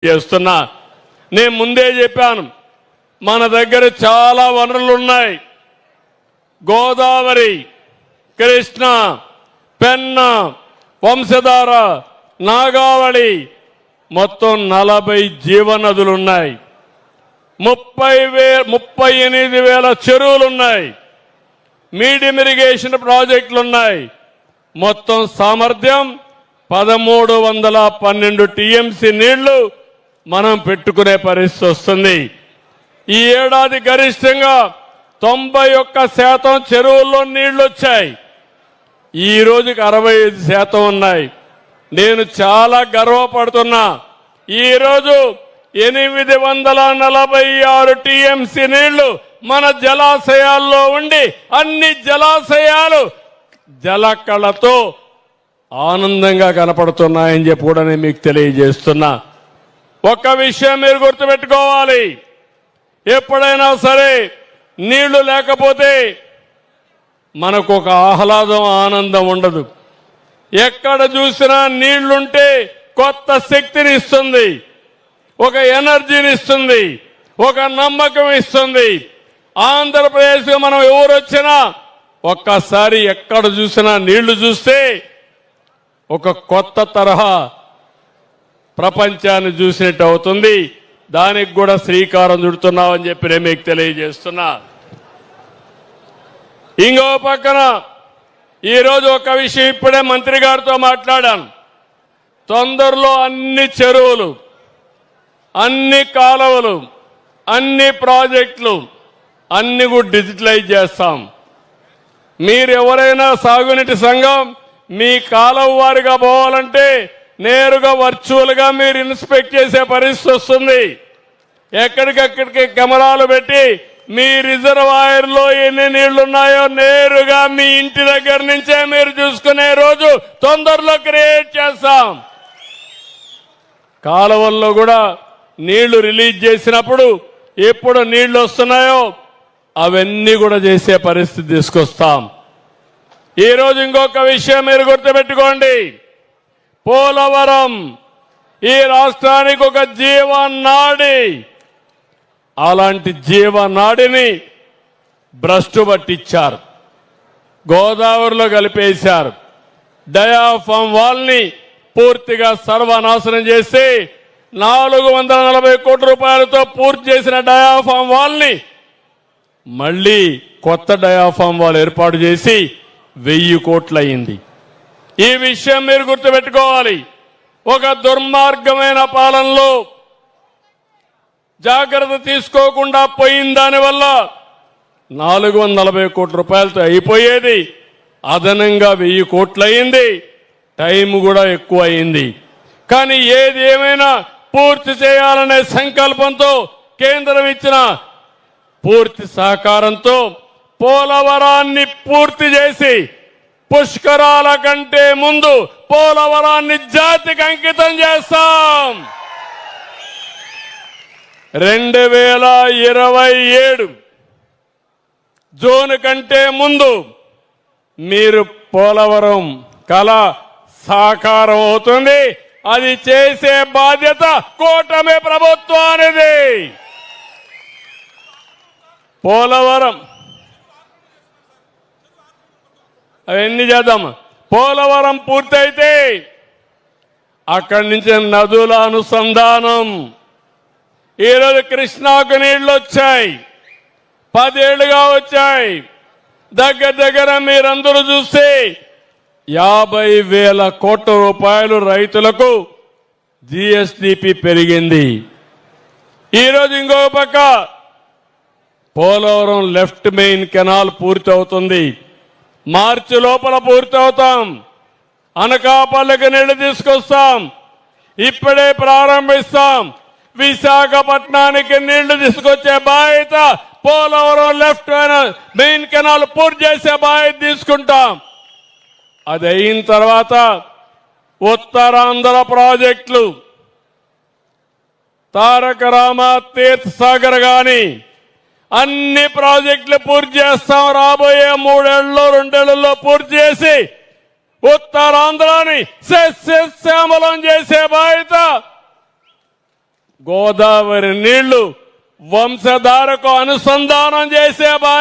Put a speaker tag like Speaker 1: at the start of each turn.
Speaker 1: చేస్తున్నా. నేను ముందే చెప్పాను, మన దగ్గర చాలా వనరులు ఉన్నాయి. గోదావరి, కృష్ణ, పెన్న, వంశధార, నాగావళి మొత్తం 40 జీవనదులు ఉన్నాయి. 38,000 చెరువులున్నాయి. మీడియం ఇరిగేషన్ ప్రాజెక్టులు ఉన్నాయి. మొత్తం సామర్థ్యం 1312 టీఎంసీ నీళ్లు మనం పెట్టుకునే పరిస్థితి వస్తుంది. ఈ ఏడాది గరిష్టంగా 91% చెరువుల్లో నీళ్లు వచ్చాయి. ఈ రోజుకి 65% ఉన్నాయి. నేను చాలా గర్వపడుతున్నా. ఈరోజు 846 టీఎంసీ నీళ్లు మన జలాశయాల్లో ఉండి అన్ని జలాశయాలు జలకళతో ఆనందంగా కనపడుతున్నాయని చెప్పి కూడా నేను మీకు తెలియజేస్తున్నా. ఒక్క విషయం మీరు గుర్తుపెట్టుకోవాలి, ఎప్పుడైనా సరే నీళ్లు లేకపోతే మనకు ఒక ఆహ్లాదం, ఆనందం ఉండదు. ఎక్కడ చూసినా నీళ్లుంటే కొత్త శక్తిని ఇస్తుంది, ఒక ఎనర్జీని ఇస్తుంది, ఒక నమ్మకం ఇస్తుంది. ఆంధ్రప్రదేశ్ మనం ఎవరు వచ్చినా ఒక్కసారి ఎక్కడ చూసినా నీళ్లు చూస్తే ఒక కొత్త తరహా ప్రపంచాన్ని చూసినట్టు అవుతుంది. దానికి కూడా శ్రీకారం చుడుతున్నామని చెప్పి నేను మీకు తెలియజేస్తున్నా. ఇంకో పక్కన ఈరోజు ఒక విషయం ఇప్పుడే మంత్రి గారితో మాట్లాడాను. తొందరలో అన్ని చెరువులు, అన్ని కాలువలు, అన్ని ప్రాజెక్టులు అన్ని కూడా డిజిటలైజ్ చేస్తాం. మీరు ఎవరైనా సాగునీటి సంఘం మీ కాలువ వారిగా పోవాలంటే నేరుగా వర్చువల్గా మీరు ఇన్స్పెక్ట్ చేసే పరిస్థితి వస్తుంది. ఎక్కడికక్కడికి కెమెరాలు పెట్టి మీ రిజర్వాయర్లో ఎన్ని నీళ్లున్నాయో నేరుగా మీ ఇంటి దగ్గర నుంచే మీరు చూసుకునే రోజు తొందరలో క్రియేట్ చేస్తాం. కాలువల్లో కూడా నీళ్లు రిలీజ్ చేసినప్పుడు ఎప్పుడు నీళ్లు వస్తున్నాయో అవన్నీ కూడా చేసే పరిస్థితి తీసుకొస్తాం. ఈరోజు ఇంకొక విషయం మీరు గుర్తుపెట్టుకోండి, పోలవరం ఈ రాష్ట్రానికి ఒక జీవనాడి. అలాంటి జీవనాడిని భ్రష్టు పట్టించారు, గోదావరిలో కలిపేశారు. డయాఫామ్ వాల్ని పూర్తిగా సర్వనాశనం చేసి 440 కోట్ల రూపాయలతో పూర్తి చేసిన డయాఫామ్ వాల్ని మళ్లీ కొత్త డయాఫామ్ వాల్ ఏర్పాటు చేసి 1000 కోట్లు అయింది. ఈ విషయం మీరు గుర్తుపెట్టుకోవాలి. ఒక దుర్మార్గమైన పాలనలో జాగ్రత్త తీసుకోకుండా పోయిన దానివల్ల 440 కోట్ల రూపాయలతో అయిపోయేది అదనంగా 1000 కోట్లు అయింది. టైం కూడా ఎక్కువ అయింది. కానీ ఏది ఏమైనా పూర్తి చేయాలనే సంకల్పంతో కేంద్రం ఇచ్చిన పూర్తి సహకారంతో పోలవరాన్ని పూర్తి చేసి పుష్కరాల కంటే ముందు పోలవరాన్ని జాతికి అంకితం చేస్తాం. 2027 జూన్ కంటే ముందు మీరు పోలవరం కళ సాకారం అవుతుంది. అది చేసే బాధ్యత కూటమి ప్రభుత్వానిది. పోలవరం అవన్నీ చేద్దాం. పోలవరం పూర్తయితే అక్కడి నుంచి నదుల అనుసంధానం. ఈరోజు కృష్ణాకు నీళ్లు వచ్చాయి, 10 ఏళ్లుగా వచ్చాయి. దగ్గర మీరందరూ చూస్తే 50,000 కోట్ల రూపాయలు రైతులకు జిఎస్డిపి పెరిగింది. ఈరోజు ఇంకో పక్క పోలవరం లెఫ్ట్ మెయిన్ కెనాల్ పూర్తి అవుతుంది. మార్చి లోపల పూర్తి అవుతాం. అనకాపల్లికి నీళ్లు తీసుకొస్తాం, ఇప్పుడే ప్రారంభిస్తాం. విశాఖపట్నానికి నీళ్లు తీసుకొచ్చే బాధ్యత పోలవరం లెఫ్ట్ మెయిన్ కెనాల్ పూర్తి చేసే బాధ్యత తీసుకుంటాం. అది అయిన తర్వాత ఉత్తరాంధ్ర ప్రాజెక్టులు తారక రామ తీర్థ సాగర్ గాని అన్ని ప్రాజెక్టులు పూర్తి చేస్తాం. రాబోయే 3 ఏళ్లలో 2 ఏళ్లలో పూర్తి చేసి ఉత్తరాంధ్రాని సస్యశ్యామలం చేసే బాధ్యత గోదావరి నీళ్లు వంశధారకు అనుసంధానం చేసే